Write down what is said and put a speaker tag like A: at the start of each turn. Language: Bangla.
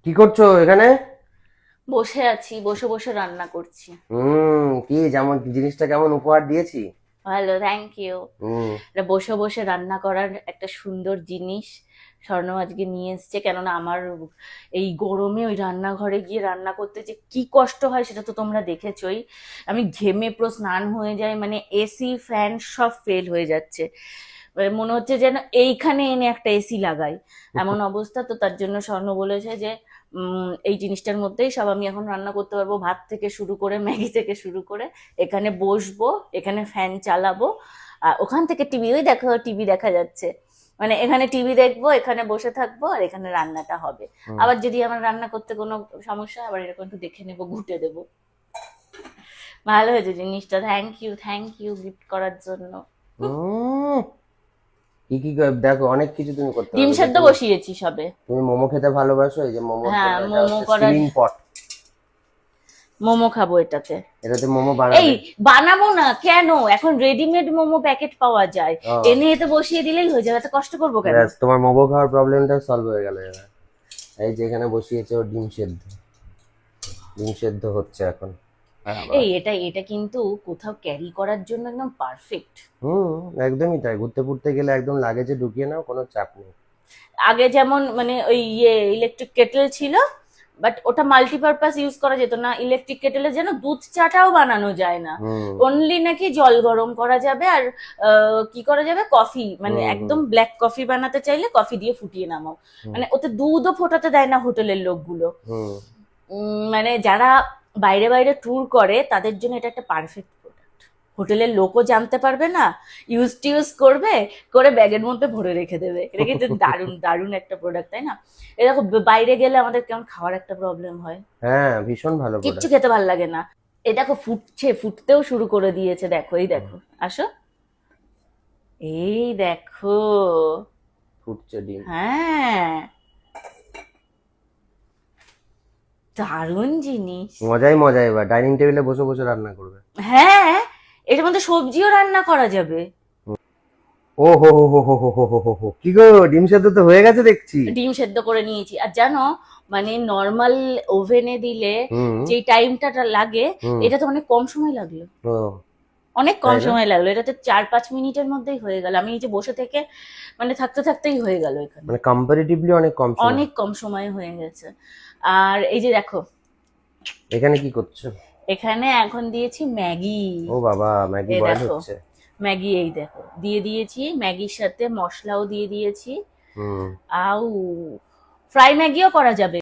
A: কি করছো এখানে?
B: বসে আছি, বসে বসে রান্না করছি।
A: কি যেমন জিনিসটা কেমন উপহার দিয়েছি?
B: ভালো, থ্যাংক ইউ।
A: হুম।
B: এটা বসে বসে রান্না করার একটা সুন্দর জিনিস স্বর্ণ আজকে নিয়ে এসছে। কেননা আমার এই গরমে ওই রান্নাঘরে গিয়ে রান্না করতে যে কি কষ্ট হয় সেটা তো তোমরা দেখেছোই। আমি ঘেমে পুরো স্নান হয়ে যাই, মানে এসি ফ্যান সব ফেল হয়ে যাচ্ছে। মানে মনে হচ্ছে যেন এইখানে এনে একটা এসি লাগাই, এমন অবস্থা। তো তার জন্য স্বর্ণ বলেছে যে এই জিনিসটার মধ্যেই সব আমি এখন রান্না করতে পারবো, ভাত থেকে শুরু করে ম্যাগি থেকে শুরু করে। এখানে বসবো, এখানে ফ্যান চালাবো, আর ওখান থেকে টিভি, ওই দেখো টিভি দেখা যাচ্ছে। মানে এখানে টিভি দেখবো, এখানে বসে থাকবো, আর এখানে রান্নাটা হবে।
A: হুম।
B: আবার যদি আমার রান্না করতে কোনো সমস্যা, আবার এরকম একটু দেখে নেবো, ঘুটে দেবো। ভালো হয়েছে জিনিসটা, thank you, thank you gift করার জন্য।
A: হুম। কি কি দেখো, অনেক কিছু তুমি করতে
B: ডিম
A: পারবে।
B: সেদ্ধ
A: তুমি
B: বসিয়েছি সবে।
A: তুমি মোমো খেতে ভালোবাসো, এই যে মোমোর
B: হ্যাঁ,
A: জন্য এটা
B: মোমো
A: হচ্ছে
B: করার,
A: স্টিমিং পট।
B: মোমো খাবো এটাতে।
A: এটাতে মোমো
B: এই
A: বানাবে।
B: বানাবো না কেন, এখন রেডিমেড মোমো প্যাকেট পাওয়া যায়,
A: ও,
B: এনে এতে বসিয়ে দিলেই হয়ে যাবে, এত কষ্ট করবো কেন?
A: ব্যাস তোমার মোমো খাওয়ার প্রবলেমটা সলভ হয়ে গেল এবার। এই যে এখানে বসিয়েছে ওর ডিম সেদ্ধ। ডিম সেদ্ধ হচ্ছে এখন। বাবা।
B: এই এটা এটা কিন্তু কোথাও ক্যারি করার জন্য একদম পারফেক্ট।
A: হুম। একদমই তাই, ঘুরতে ফুরতে গেলে একদম লাগেজে ঢুকিয়ে নাও, কোনো চাপ নেই।
B: আগে যেমন মানে ওই ইলেকট্রিক কেটেল ছিল, বাট ওটা মাল্টিপারপাস ইউজ করা যেত না। ইলেকট্রিক কেটেলে যেন দুধ চাটাও বানানো যায় না,
A: হুম
B: অনলি নাকি জল গরম করা যাবে, আর কি করা যাবে, কফি, মানে
A: হুম হুম
B: একদম ব্ল্যাক কফি বানাতে চাইলে কফি দিয়ে ফুটিয়ে নামাও।
A: হুম
B: মানে ওতে দুধও ফোটাতে দেয় না হোটেলের লোকগুলো।
A: হুম।
B: মানে যারা বাইরে বাইরে ট্যুর করে তাদের জন্য এটা একটা পারফেক্ট প্রোডাক্ট। হোটেলের লোকও জানতে পারবে না, ইউজ টিউজ করবে, করে ব্যাগের মধ্যে ভরে রেখে দেবে। এটা কিন্তু দারুণ দারুণ একটা প্রোডাক্ট, তাই না? এ দেখো, বাইরে গেলে আমাদের কেমন খাওয়ার একটা প্রবলেম হয়,
A: হ্যাঁ, ভীষণ ভালো
B: কিচ্ছু
A: প্রোডাক্ট।
B: খেতে ভালো লাগে না। এ দেখো ফুটছে, ফুটতেও শুরু করে দিয়েছে, দেখো, এই দেখো, আসো, এই দেখো।
A: ফুটছে ডিম।
B: হ্যাঁ, দারুণ জিনিস।
A: মজাই মজা, এবার ডাইনিং টেবিলে বসে বসে রান্না করবে।
B: হ্যাঁ, এটার মধ্যে সবজিও রান্না করা যাবে।
A: ও হো হো হো হো হো হো হো হো হো। কি গো, ডিম সেদ্ধ তো হয়ে গেছে দেখছি।
B: ডিম সেদ্ধ করে নিয়েছি, আর জানো, মানে নর্মাল ওভেনে দিলে
A: হুম
B: যে টাইমটা লাগে,
A: হুম।
B: এটা তো অনেক কম সময় লাগলো।
A: ও,
B: অনেক কম
A: তাই না?
B: সময় লাগলো, এটাতে 4-5 মিনিটের মধ্যেই হয়ে গেল। আমি এই যে বসে থেকে মানে থাকতে থাকতেই হয়ে গেল এখানে।
A: মানে কম্পারেটিভলি অনেক কম সময়।
B: অনেক কম সময়ে হয়ে গেছে। আর এই যে দেখো,
A: এখানে কি করছো?
B: এখানে এখন দিয়েছি ম্যাগি।
A: ও বাবা, ম্যাগি
B: এই
A: বয়েল
B: দেখো,
A: হচ্ছে।
B: ম্যাগি, এই দেখো দিয়ে দিয়েছি, ম্যাগির সাথে মশলাও দিয়ে দিয়েছি।
A: হুম।
B: আউ, ফ্রাই ম্যাগিও করা যাবে।